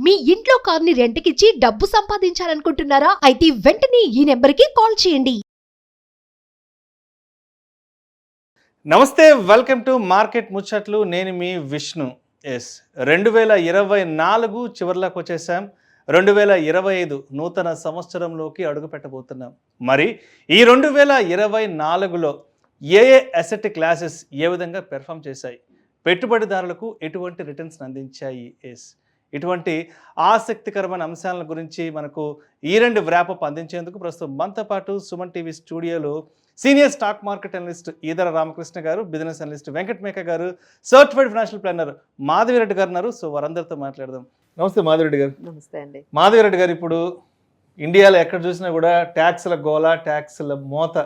మీ ఇంట్లో కార్ని రెంట్కిచ్చి డబ్బు సంపాదించాలనుకుంటున్నారా? అయితే వెంటనే ఈ నెంబర్కి కాల్ చేయండి. నమస్తే, వెల్కమ్ టు మార్కెట్ ముచ్చట్లు. నేను మీ విష్ణు. 2024 చివరిలోకి వచ్చేసాం. 2025 నూతన సంవత్సరంలోకి అడుగు పెట్టబోతున్నాం. మరి ఈ 2024లో ఏ అసెట్ క్లాసెస్ ఏ విధంగా పెర్ఫామ్ చేశాయి, పెట్టుబడిదారులకు ఎటువంటి రిటర్న్స్ అందించాయి, ఇటువంటి ఆసక్తికరమైన అంశాల గురించి మనకు ఈ రెండు వ్రాపప్ అందించేందుకు ప్రస్తుతం మనతో పాటు సుమన్ టీవీ స్టూడియోలో senior stock market analyst Eedara Ramakrishna గారు, బిజినెస్ అనలిస్ట్ వెంకట్ మేక గారు, సర్టిఫైడ్ ఫైనాన్షియల్ ప్లానర్ మాధవిరెడ్డి గారు ఉన్నారు. సో వారందరితో మాట్లాడదాం. నమస్తే మాధవిరెడ్డి గారు. నమస్తే అండి. మాధవిరెడ్డి గారు, ఇప్పుడు ఇండియాలో ఎక్కడ చూసినా కూడా ట్యాక్స్ల గోల, ట్యాక్స్ల మోత.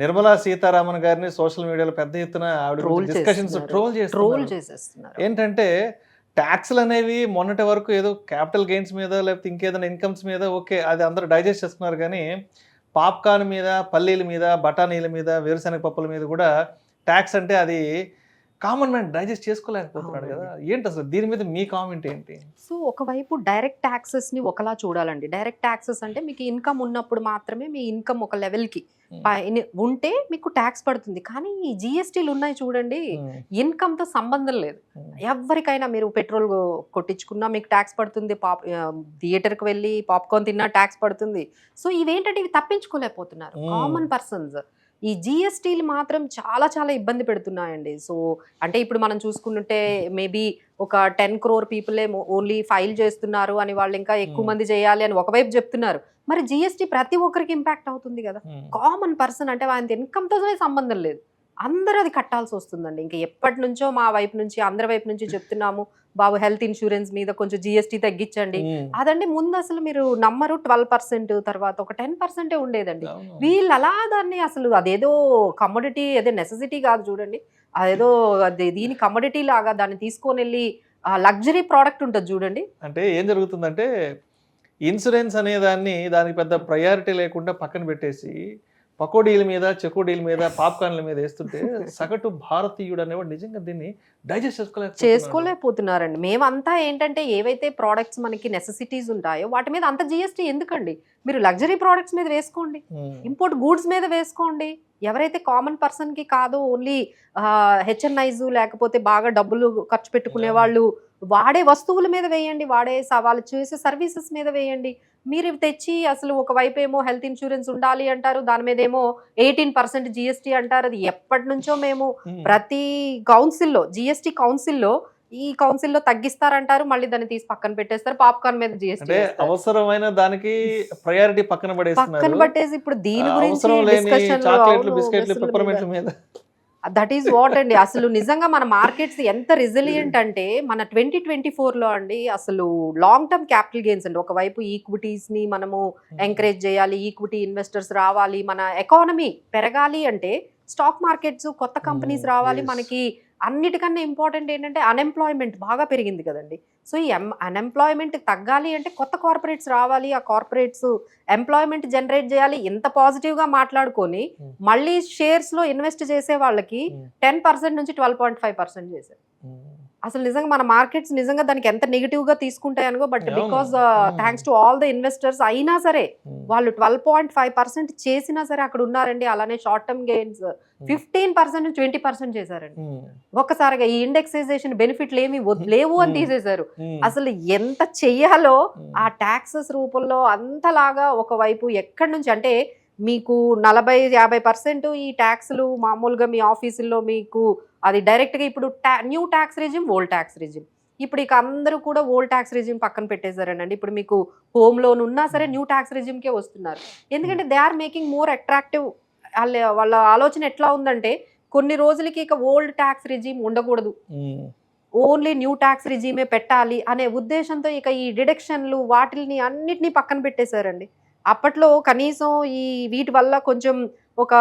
నిర్మలా సీతారామన్ గారిని సోషల్ మీడియాలో పెద్ద ఎత్తున ఆవిడ డిస్కషన్స్ ట్రోల్ చేస్తున్నారు. ఏంటంటే ట్యాక్స్లు అనేవి మొన్నటి వరకు ఏదో క్యాపిటల్ గెయిన్స్ మీద లేకపోతే ఇంకేదైనా ఇన్కమ్స్ మీద ఓకే, అది అందరూ డైజెస్ట్ చేస్తున్నారు. కానీ పాప్కార్న్ మీద, పల్లీల మీద, బఠానీల మీద, వేరుశనగ పప్పుల మీద కూడా ట్యాక్స్ అంటే అది కామన్ మ్యాన్ డైజెస్ట్ చేసుకోలేకపోతున్నాడు కదా. ఏంటి అసలు దీని మీద మీ కామెంట్ ఏంటి? సో ఒకవైపు డైరెక్ట్ ట్యాక్సెస్ని ఒకలా చూడాలండి. డైరెక్ట్ ట్యాక్సెస్ అంటే మీకు ఇన్కమ్ ఉన్నప్పుడు మాత్రమే మీ ఇన్కమ్ ఒక లెవెల్కి ఉంటే మీకు ట్యాక్స్ పడుతుంది. కానీ ఈ జిఎస్టీలు ఉన్నాయి చూడండి, ఇన్కమ్తో సంబంధం లేదు. ఎవరికైనా మీరు పెట్రోల్ కొట్టించుకున్నా మీకు ట్యాక్స్ పడుతుంది, థియేటర్కి వెళ్ళి పాప్కార్న్ తిన్నా ట్యాక్స్ పడుతుంది. సో ఇవేంటంటే ఇవి తప్పించుకోలేకపోతున్నారు కామన్ పర్సన్స్. ఈ జిఎస్టీలు మాత్రం చాలా చాలా ఇబ్బంది పెడుతున్నాయండి. సో అంటే ఇప్పుడు మనం చూసుకుంటుంటే మేబీ ఒక 10 crore పీపులే ఓన్లీ ఫైల్ చేస్తున్నారు అని, వాళ్ళు ఇంకా ఎక్కువ మంది చేయాలి అని ఒకవైపు చెప్తున్నారు. మరి జిఎస్టీ ప్రతి ఒక్కరికి ఇంపాక్ట్ అవుతుంది కదా. కామన్ పర్సన్ అంటే ఆయన ఇన్కమ్తో సంబంధం లేదు, అందరూ అది కట్టాల్సి వస్తుందండి. ఇంకా ఎప్పటి నుంచో మా వైపు నుంచి, అందరి వైపు నుంచి చెప్తున్నాము, బాబు హెల్త్ ఇన్సూరెన్స్ మీద కొంచెం జిఎస్టీ తగ్గించండి. అదండి ముందు అసలు మీరు నమ్మరు 12%, తర్వాత ఒక 10% ఉండేదండి. వీళ్ళు అలా దాన్ని అసలు అదేదో కమోడిటీ, అదే నెసెసిటీ కాదు చూడండి, అదేదో దీని కమోడిటీ లాగా దాన్ని తీసుకొని వెళ్ళి లగ్జరీ ప్రోడక్ట్ ఉంటుంది చూడండి. అంటే ఏం జరుగుతుందంటే ఇన్సూరెన్స్ అనే దానికి పెద్ద ప్రయారిటీ లేకుండా పక్కన పెట్టేసి పకోడీల మీద, చెకోడీల మీద, పాప్కార్న్ల మీద వేస్తుంటే సగటు భారతీయుడు అనేవాడు నిజంగా దీన్ని డైజెస్ట్ చేసుకోలేకపోతున్నారండి. మేమంతా ఏంటంటే ఏవైతే ప్రోడక్ట్స్ మనకి నెసెసిటీస్ ఉంటాయో వాటి మీద అంత జిఎస్టీ ఎందుకండి? మీరు లగ్జరీ ప్రోడక్ట్స్ మీద వేసుకోండి, ఇంపోర్ట్ గూడ్స్ మీద వేసుకోండి. ఎవరైతే కామన్ పర్సన్కి కాదు, ఓన్లీ హెచ్ఎన్ఐస్ లేకపోతే బాగా డబ్బులు ఖర్చు పెట్టుకునే వాళ్ళు వాడే వస్తువుల మీద వేయండి, వాళ్ళు చేసే సర్వీసెస్ మీద వేయండి. మీరు తెచ్చి అసలు ఒకవైపు ఏమో హెల్త్ ఇన్సూరెన్స్ ఉండాలి అంటారు, దాని మీద ఏమో 18% జిఎస్టీ అంటారు. అది ఎప్పటి నుంచో మేము ప్రతి కౌన్సిల్లో, జిఎస్టీ కౌన్సిల్లో, ఈ కౌన్సిల్లో తగ్గిస్తారంటారు, మళ్ళీ దాన్ని తీసి పక్కన పెట్టేస్తారు. పాప్కార్న్ మీద జిఎస్టీ అవసరమైన దానికి ప్రయారిటీ పక్కన పట్టేసి ఇప్పుడు దీని గురించి దట్ ఈస్ వాట్ అండి. అసలు నిజంగా మన మార్కెట్స్ ఎంత రెసిలియంట్ అంటే మన 2024లో అండి అసలు లాంగ్ టర్మ్ క్యాపిటల్ గెయిన్స్ అండి. ఒకవైపు ఈక్విటీస్ని మనము ఎంకరేజ్ చేయాలి, ఈక్విటీ ఇన్వెస్టర్స్ రావాలి, మన ఎకానమీ పెరగాలి అంటే స్టాక్ మార్కెట్స్, కొత్త కంపెనీస్ రావాలి. మనకి అన్నిటికన్నా ఇంపార్టెంట్ ఏంటంటే అన్ఎంప్లాయ్మెంట్ బాగా పెరిగింది కదండి. సో ఈ అన్ఎంప్లాయ్మెంట్ తగ్గాలి అంటే కొత్త కార్పొరేట్స్ రావాలి, ఆ కార్పొరేట్స్ ఎంప్లాయ్మెంట్ జనరేట్ చేయాలి. ఇంత పాజిటివ్గా మాట్లాడుకొని మళ్ళీ షేర్స్లో ఇన్వెస్ట్ చేసే వాళ్ళకి 10% నుంచి 12.5% చేశారు. అసలు నిజంగా మన మార్కెట్స్ నిజంగా దానికి ఎంత నెగిటివ్గా తీసుకుంటాయి అనుకో, but because thanks to all the investors అయినా సరే వాళ్ళు 12.5% చేసినా సరే అక్కడ ఉన్నారండి. అలానే షార్ట్ టర్మ్ గెయిన్స్ 15% నుంచి 20% చేశారండి. ఒక్కసారిగా ఈ ఇండెక్సైజేషన్ బెనిఫిట్లు ఏమి లేవు అని తీసేశారు. అసలు ఎంత చెయ్యాలో ఆ ట్యాక్సెస్ రూపంలో అంతలాగా ఒకవైపు ఎక్కడి నుంచి అంటే మీకు 40-50% ఈ ట్యాక్స్లు మామూలుగా మీ ఆఫీసుల్లో మీకు అది డైరెక్ట్గా ఇప్పుడు new tax regime, old tax regime. ఇప్పుడు ఇక అందరూ కూడా ఓల్డ్ ట్యాక్స్ రెజిమ్ పక్కన పెట్టేశారండి. ఇప్పుడు మీకు హోమ్ లోన్ ఉన్నా సరే న్యూ ట్యాక్స్ రెజిమ్కే వస్తున్నారు. ఎందుకంటే they are making more attractive. వాళ్ళ ఆలోచన ఎట్లా ఉందంటే కొన్ని రోజులకి ఇక ఓల్డ్ ట్యాక్స్ రెజిమ్ ఉండకూడదు, ఓన్లీ న్యూ ట్యాక్స్ రెజిమే పెట్టాలి అనే ఉద్దేశంతో ఇక ఈ డిడక్షన్లు వాటిని అన్నిటినీ పక్కన పెట్టేశారండి. అప్పట్లో కనీసం ఈ వీటి వల్ల కొంచెం ఒక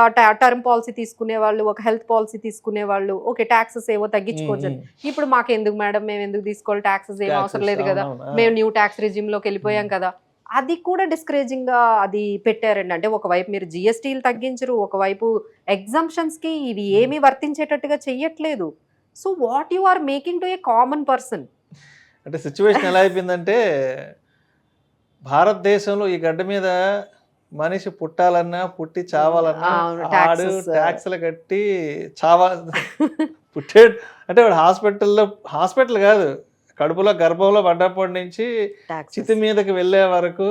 టర్మ్ పాలసీ తీసుకునే వాళ్ళు, ఒక హెల్త్ పాలసీ తీసుకునే వాళ్ళు ఓకే ట్యాక్సెస్ ఏవో తగ్గించుకోవచ్చు. ఇప్పుడు మాకు ఎందుకు మేడం, మేము ఎందుకు తీసుకోవాలి, ట్యాక్సెస్ ఏం అవసరం లేదు కదా, మేము న్యూ ట్యాక్స్ రెజిమ్లోకి వెళ్ళిపోయాం కదా. అది కూడా డిస్కరేజింగ్ గా అది పెట్టారండి. అంటే ఒకవైపు మీరు జిఎస్టీలు తగ్గించరు, ఒకవైపు ఎగ్జంప్షన్స్ కి ఇవి ఏమీ వర్తించేటట్టుగా చెయ్యట్లేదు. So what you are making to a common person. అంటే సిచ్యువేషన్ ఎలా అయిపోయిందంటే భారతదేశంలో ఈ గడ్డ మీద మనిషి పుట్టాలన్నా పుట్టి చావాలన్నా అవును, ఆడు taxes. ట్యాక్స్లు కట్టి చావా పుట్టాడు అంటే వాడు హాస్పిటల్ కాదు, కడుపులో గర్భంలో పడ్డప్పటి నుంచి Taxes. చితి మీదకి వెళ్ళే వరకు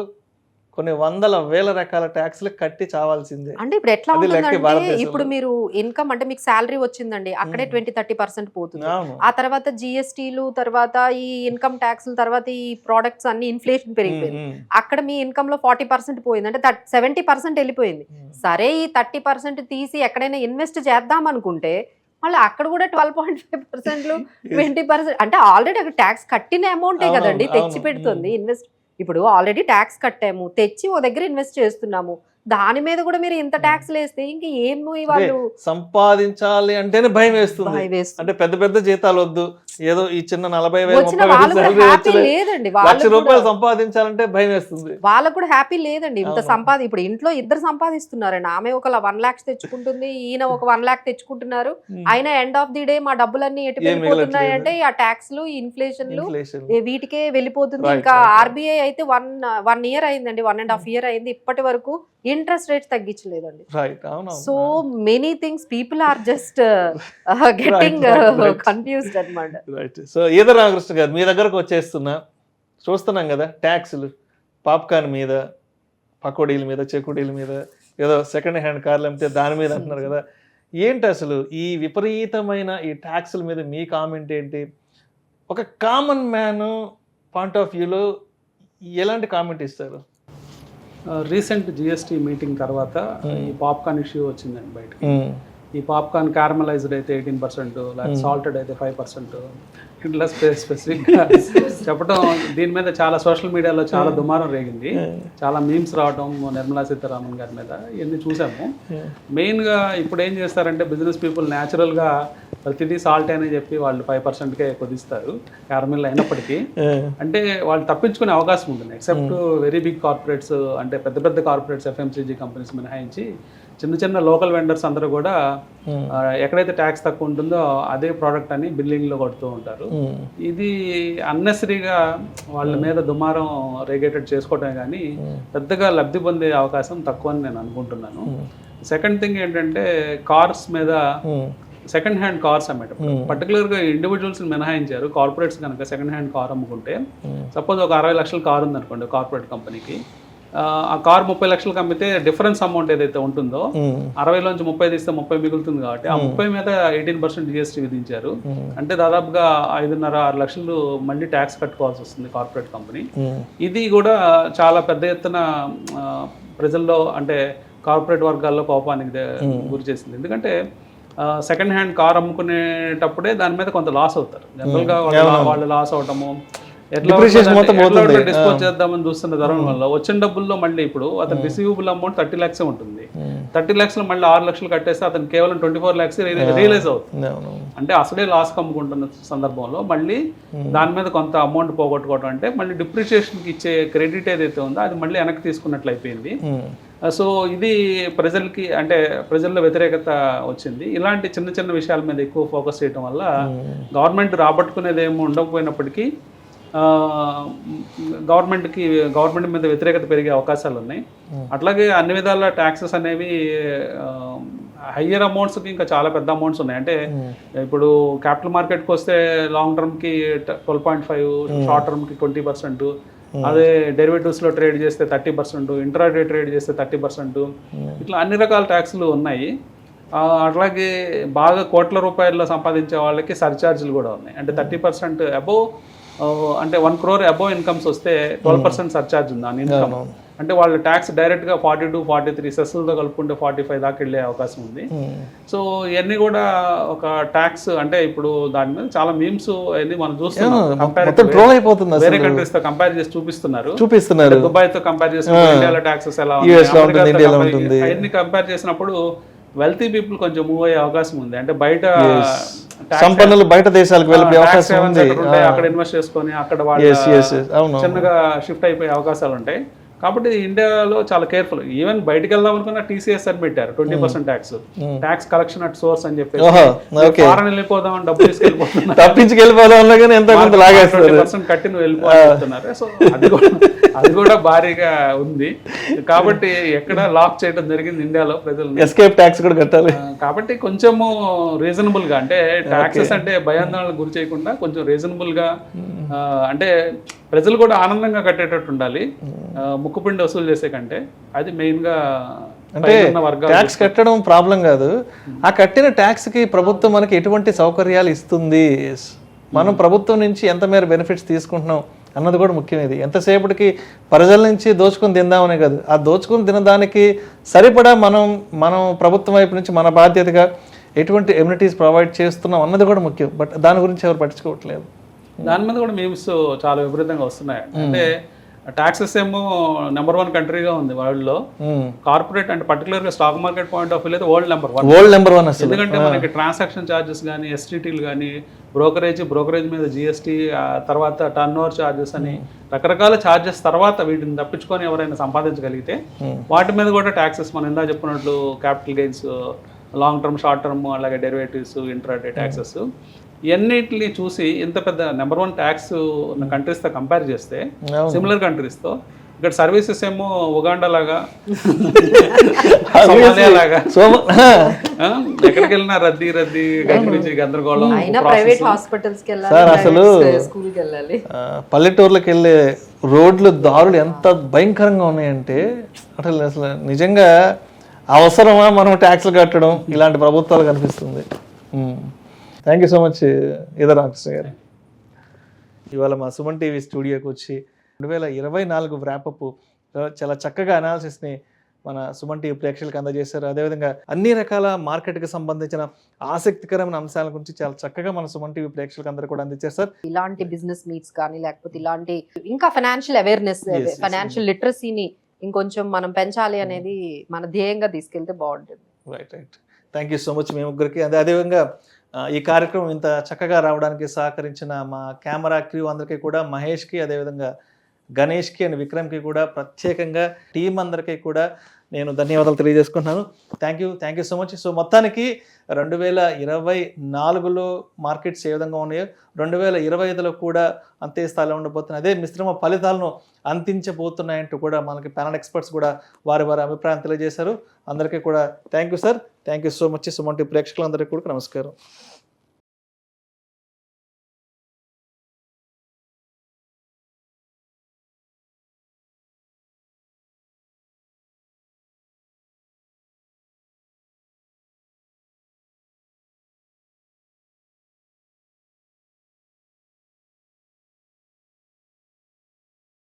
కొన్ని వందల వేల రకాల ట్యాక్స్లు కట్టి చావాల్సిందే. అంటే ఇప్పుడు ఎట్లా అది లెక్క ఉంటుందంటే భారతదేశంలో. ఇప్పుడు మీరు ఇన్కమ్ అంటే మీకు శాలరీ వచ్చిందండి, అక్కడే 20-30% పోతుంది. అవును. ఆ తర్వాత జిఎస్టీలు, తర్వాత ఈ ఇన్కమ్ ట్యాక్స్, తర్వాత ఈ ప్రోడక్ట్స్ అన్ని ఇన్ఫ్లేషన్ పెరిగిపోయింది. అక్కడ మీ ఇన్కమ్ లో 40% పోయింది, అంటే 70% వెళ్ళిపోయింది. సరే ఈ 30% తీసి ఎక్కడైనా ఇన్వెస్ట్ చేద్దాం అనుకుంటే మళ్ళీ అక్కడ కూడా 12.5%, 20%, అంటే ఆల్రెడీ అక్కడ ట్యాక్స్ కట్టిన అమౌంటే అవును, కదండి అవును. తెచ్చి పెడుతుంది. ఇన్వెస్ట్ ఇప్పుడు ఆల్రెడీ ట్యాక్స్ కట్టాము, తెచ్చి ఓ దగ్గర ఇన్వెస్ట్ చేస్తున్నాము, దాని మీద కూడా మీరు ఇంత ట్యాక్స్ వేస్తే ఇంక ఏమి వాళ్ళు సంపాదించాలి అంటేనే భయం వేస్తుంది. భయం వేస్తుంది. అంటే పెద్ద పెద్ద జీతాలు వద్దు, ఏదో ఈ చిన్న 40,000 వచ్చిన 30,000 వాళ్ళు కూడా salary హ్యాపీ వచ్చిన లేదండి, 1,00,000 వాళ్ళకు రూపాయలు కూడా సంపాదించాలంటే భయం వేస్తుంది. వాళ్ళకు కూడా హ్యాపీ లేదండి. ఇంత అవును. ఇప్పుడు ఇంట్లో ఇద్దరు సంపాదిస్తున్నారండి, ఆమె ఒక 1 lakhs తెచ్చుకుంటుంది, ఈయన ఒక 1 lakh తెచ్చుకుంటున్నారు. అయినా ఎండ్ ఆఫ్ ది డే మా డబ్బులన్నీ ఎటు ఏం వెళ్ళిపోతున్నాయి మిగలట్లేదు. అంటే ఆ ట్యాక్స్లు, ఇన్ఫ్లేషన్లు, Inflation. వీటికే వెళ్ళిపోతుంది. Right, ఇంకా right, right. ఆర్బీఐ అయితే 1 year అయిందండి, 1.5 year అయింది, ఇప్పటి వరకు ఇంట్రెస్ట్ రేట్స్ తగ్గించలేదండి. Right, అవును. So many things people are just getting right. Confused అన్నమాట. రైట్. సో ఈద రామకృష్ణ గారు మీ దగ్గరకు వచ్చేస్తున్నా, చూస్తున్నాం కదా ట్యాక్స్లు, పాప్కార్న్ మీద, పకోడీల మీద, చెకోడీల మీద, ఏదో సెకండ్ హ్యాండ్ కార్లు అమ్మితే దాని మీద అంటున్నారు కదా. ఏంటి అసలు ఈ విపరీతమైన ఈ ట్యాక్స్ల మీద మీ కామెంట్ ఏంటి? ఒక కామన్ మ్యాన్ పాయింట్ ఆఫ్ వ్యూలో ఎలాంటి కామెంట్ ఇస్తారు? రీసెంట్ జిఎస్టీ మీటింగ్ తర్వాత ఈ పాప్కార్న్ ఇష్యూ వచ్చిందండి బయటకి. ఈ పాప్కార్న్ క్యారమలైజ్డ్ అయితే 18%, లేకపోతే సాల్టెడ్ అయితే 5%, ఇట్లా స్పెసిఫిక్గా చెప్పడం, దీని మీద చాలా సోషల్ మీడియాలో చాలా దుమారం రేగింది, చాలా మీమ్స్ రావడం నిర్మలా సీతారామన్ గారి మీద, ఇవన్నీ చూసాము. మెయిన్గా ఇప్పుడు ఏం చేస్తారంటే బిజినెస్ పీపుల్ న్యాచురల్గా ప్రతిదీ సాల్ట్ అని చెప్పి వాళ్ళు 5%కే కుదిస్తారు క్యారమిల్ అయినప్పటికీ. అంటే వాళ్ళు తప్పించుకునే అవకాశం ఉంటుంది, ఎక్సెప్ట్ వెరీ బిగ్ కార్పొరేట్స్, అంటే పెద్ద పెద్ద కార్పొరేట్స్, ఎఫ్ఎంసీజీ కంపెనీస్ మినహాయించి చిన్న చిన్న లోకల్ వెండర్స్ అందరూ కూడా ఎక్కడైతే ట్యాక్స్ తక్కువ ఉంటుందో అదే ప్రోడక్ట్ అని బిల్లింగ్లో కొడుతూ ఉంటారు. ఇది అన్నెసరీగా వాళ్ళ మీద దుమారం రేగేటెడ్ చేసుకోవటమే కానీ పెద్దగా లబ్ధి పొందే అవకాశం తక్కువ అని నేను అనుకుంటున్నాను. సెకండ్ థింగ్ ఏంటంటే కార్స్ మీద, సెకండ్ హ్యాండ్ కార్స్ అమ్మేటప్పుడు పర్టికులర్గా ఇండివిజువల్స్ మినహాయించారు. కార్పొరేట్స్ కనుక సెకండ్ హ్యాండ్ కార్ అమ్ముకుంటే, సపోజ్ ఒక 60 లక్షల కార్ ఉందనుకోండి కార్పొరేట్ కంపెనీకి, ఆ కార్ 30 లక్షలకు అమ్మితే డిఫరెన్స్ అమౌంట్ ఏదైతే ఉంటుందో 60లోంచి 30 తీస్తే 30 మిగులుతుంది కాబట్టి ఆ 30 మీద 18% జిఎస్టీ విధించారు. అంటే దాదాపుగా 5.5-6 లక్షలు మళ్ళీ ట్యాక్స్ కట్టుకోవాల్సి వస్తుంది కార్పొరేట్ కంపెనీ. ఇది కూడా చాలా పెద్ద ఎత్తున ప్రజల్లో, అంటే కార్పొరేట్ వర్గాల్లో కోపానికి గురి చేసింది. ఎందుకంటే సెకండ్ హ్యాండ్ కార్ అమ్ముకునేటప్పుడే దాని మీద కొంత లాస్ అవుతారు జనరల్గా, వాళ్ళు లాస్ అవటము, ఎట్లా డిస్పోజ్ చేద్దామని చూస్తున్న తరం వల్ల వచ్చిన డబ్బుల్లో మళ్ళీ ఇప్పుడు అతను రిసీవబుల్ అమౌంట్ 30 lakhs ఉంటుంది. 30 lakhs మళ్ళీ 6 లక్షలు కట్టేస్తే అతను కేవలం 24 lakhs రియలైజ్ అవుతుంది. అంటే అసలే లాస్ కమ్ముకుంటున్న సందర్భంలో మళ్ళీ దాని మీద కొంత అమౌంట్ పోగొట్టుకోవడం, అంటే మళ్ళీ డిప్రిషియేషన్కి ఇచ్చే క్రెడిట్ ఏదైతే ఉందో అది మళ్ళీ వెనక్కి తీసుకున్నట్లు అయిపోయింది. సో ఇది ప్రజలకి, అంటే ప్రజల్లో వ్యతిరేకత వచ్చింది. ఇలాంటి చిన్న చిన్న విషయాల మీద ఎక్కువ ఫోకస్ చేయడం వల్ల గవర్నమెంట్ రాబట్టుకునేది ఏమో ఉండకపోయినప్పటికీ గవర్నమెంట్ మీద వ్యతిరేకత పెరిగే అవకాశాలు ఉన్నాయి. అట్లాగే అన్ని విధాల ట్యాక్సెస్ అనేవి హయ్యర్ అమౌంట్స్కి ఇంకా చాలా పెద్ద అమౌంట్స్ ఉన్నాయి. అంటే ఇప్పుడు క్యాపిటల్ మార్కెట్కి వస్తే లాంగ్ టర్మ్కి 12.5, షార్ట్ టర్మ్కి 20%, అదే డెరివేటివ్స్లో ట్రేడ్ చేస్తే 30%, ఇంట్రాడే ట్రేడ్ చేస్తే 30%, ఇట్లా అన్ని రకాల ట్యాక్స్లు ఉన్నాయి. అట్లాగే బాగా కోట్ల రూపాయల్లో సంపాదించే వాళ్ళకి సర్చార్జీలు కూడా ఉన్నాయి. అంటే 30% అబోవ్, అంటే 1 crore అబోవ్ ఇన్కమ్స్ వస్తే 12% సర్చార్జ్ ఉంది ఆన్ ఇన్కమ్. అంటే వాళ్ళ ట్యాక్స్ డైరెక్ట్గా 42-43 సెస్లతో కలుపుకుంటే 45 దాకా వెళ్ళే అవకాశం ఉంది. సో ఇవన్నీ కూడా ఒక ట్యాక్స్, అంటే ఇప్పుడు దాని మీద చాలా మీమ్స్ అన్ని మనం చూస్తున్నాం, వేరే కంట్రీస్ తో కంపేర్ చేసి చూపిస్తున్నారు. దుబాయ్ తో కంపేర్ చేసినప్పుడు ఇండియాలో ట్యాక్సెస్ ఎలా ఉన్నాయి, అవన్నీ కంపేర్ చేసినప్పుడు వెల్తీ పీపుల్ కొంచెం మూవ్ అయ్యే అవకాశం ఉంది. అంటే బయట సంపన్నులు బయట దేశాలకు వెళ్ళే అవకాశం ఉంది, అక్కడ ఇన్వెస్ట్ చేసుకొని అక్కడ వాళ్ళు చిన్నగా షిఫ్ట్ అయిపోయే అవకాశాలు ఉంటాయి. కాబట్టి ఇండియాలో చాలా కేర్ఫుల్. ఈవెన్ బయటకు వెళ్దాం అనుకున్న TCS అని పెట్టారు 20% tax, tax collection at source అని చెప్పేసి. ఫారెన్ వెళ్ళిపోదాం అని డబ్బు తీసుకెళ్ళిపోతున్నారు, తప్పించుకెళ్ళిపోదాం ఎంత 20% కట్టి నువ్వు వెళ్ళిపోతున్నారు. సో అది కూడా భారీగా ఉంది. కాబట్టి ఎక్కడ లాక్ చేయడం జరిగింది ఇండియాలో ప్రజలు. ఎస్కేప్ ట్యాక్స్ కూడా కట్టాలి. కాబట్టి కొంచెము రీజనబుల్ గా, అంటే ట్యాక్సెస్ అంటే భయాందోళనకు గురి చేయకుండా కొంచెం రీజనబుల్ గా, అంటే ప్రజలు కూడా ఆనందంగా కట్టేటట్టు ఉండాలి ముక్కుపిండి వసూలు చేసే కంటే. అది మెయిన్ గా. అంటే ట్యాక్స్ కట్టడం ప్రాబ్లం కాదు, ఆ కట్టిన ట్యాక్స్ కి ప్రభుత్వం మనకి ఎటువంటి సౌకర్యాలు ఇస్తుంది, మనం ప్రభుత్వం నుంచి ఎంత మేర బెనిఫిట్స్ తీసుకుంటున్నాం అన్నది కూడా ముఖ్యం. ఇది ఎంతసేపటికి ప్రజల నుంచి దోచుకుని తిందామనే కాదు, ఆ దోచుకుని తినదానికి సరిపడా మనం ప్రభుత్వం వైపు నుంచి మన బాధ్యతగా ఎటువంటి ఎమ్యూనిటీస్ ప్రొవైడ్ చేస్తున్నాం అన్నది కూడా ముఖ్యం. బట్ దాని గురించి ఎవరు పట్టించుకోవట్లేదు. దాని మీద కూడా మీమ్స్ చాలా విపరీతంగా వస్తున్నాయి. అంటే ట్యాక్సెస్ ఏమో నెంబర్ 1 కంట్రీగా ఉంది వరల్డ్ లో. కార్పొరేట్ అంటే పర్టికులర్ గా stock market point of view అయితే వరల్డ్ నెంబర్ 1 అసలు. ఎందుకంటే మనకి ట్రాన్సాక్షన్ ఛార్జెస్ కానీ, STTలు కానీ, బ్రోకరేజ్ మీద GST, తర్వాత టర్న్ ఓవర్ ఛార్జెస్ అని రకరకాల ఛార్జెస్ తర్వాత వీటిని తప్పించుకొని ఎవరైనా సంపాదించగలిగితే వాటి మీద కూడా ట్యాక్సెస్, మనం ఇందా చెప్పినట్లు capital gains, long term, short term, అలాగే డెరివేటివ్స్, ఇంట్రాడే ట్యాక్సెస్, ఇవన్నిటిని చూసి ఇంత పెద్ద నెంబర్ 1 ట్యాక్స్ ఉన్న కంట్రీస్తో కంపేర్ చేస్తే, సిమిలర్ కంట్రీస్తో, ఇక్కడ సర్వీసెస్ ఏమో ఉగాండా లాగా, సోమాలియా లాగా, ఎక్కడికి వెళ్ళినా రద్దీ గందరగోళం. ప్రైవేట్ హాస్పిటల్స్ కి సార్ అసలు స్కూల్ కి వెళ్ళాలి, పల్లెటూర్లకు వెళ్ళే రోడ్లు దారులు ఎంత భయంకరంగా ఉన్నాయంటే అసలు నిజంగా అవసరమా మనం ట్యాక్స్లు కట్టడం ఇలాంటి ప్రభుత్వాలు కనిపిస్తుంది. Thank you so much either Ramakrishna గారు. ఇవాళ మా సుమన్ టీవీ స్టూడియోకి వచ్చి 2024 వ్రాపప్ చాలా చక్కగా అనాలిసిస్ని మన సుమన్ టీవీ ప్రేక్షకులకు అందజేశారు. అదేవిధంగా అన్ని రకాల మార్కెట్కి సంబంధించిన ఆసక్తికరమైన అంశాల గురించి చాలా చక్కగా మన సుమన్ టీవీ ప్రేక్షకులకు అందరూ కూడా అందించారు సార్. ఇలాంటి బిజినెస్ మీట్స్ కానీ, లేకపోతే ఇలాంటి ఇంకా ఫైనాన్షియల్ అవేర్నెస్, ఫైనాన్షియల్ లిటరసీని ఇంకొంచెం మనం పెంచాలి అనేది మన ధ్యేయంగా తీసుకెళ్తే బాగుంటుంది. Right. Thank you so much మీ ముగ్గురికి. అదేవిధంగా ఈ కార్యక్రమం ఇంత చక్కగా రావడానికి సహకరించిన మా కెమెరా క్రూ అందరికీ కూడా, మహేష్కి, అదేవిధంగా గణేష్కి అండ్ విక్రమ్కి కూడా, ప్రత్యేకంగా టీం అందరికీ కూడా నేను ధన్యవాదాలు తెలియజేసుకుంటున్నాను. Thank you so much. So మొత్తానికి 2024లో మార్కెట్స్ ఏ విధంగా ఉన్నాయో 2025లో కూడా అంతే స్థాయిలో ఉండబోతున్నాయి. అదే మిశ్రమ ఫలితాలను అందించబోతున్నాయంటూ కూడా మనకి ప్యానల్ ఎక్స్పర్ట్స్ కూడా వారి అభిప్రాయం తెలియజేశారు. అందరికీ కూడా thank you sir. Thank you so much. Suman TV ప్రేక్షకులందరికీ కూడా నమస్కారం.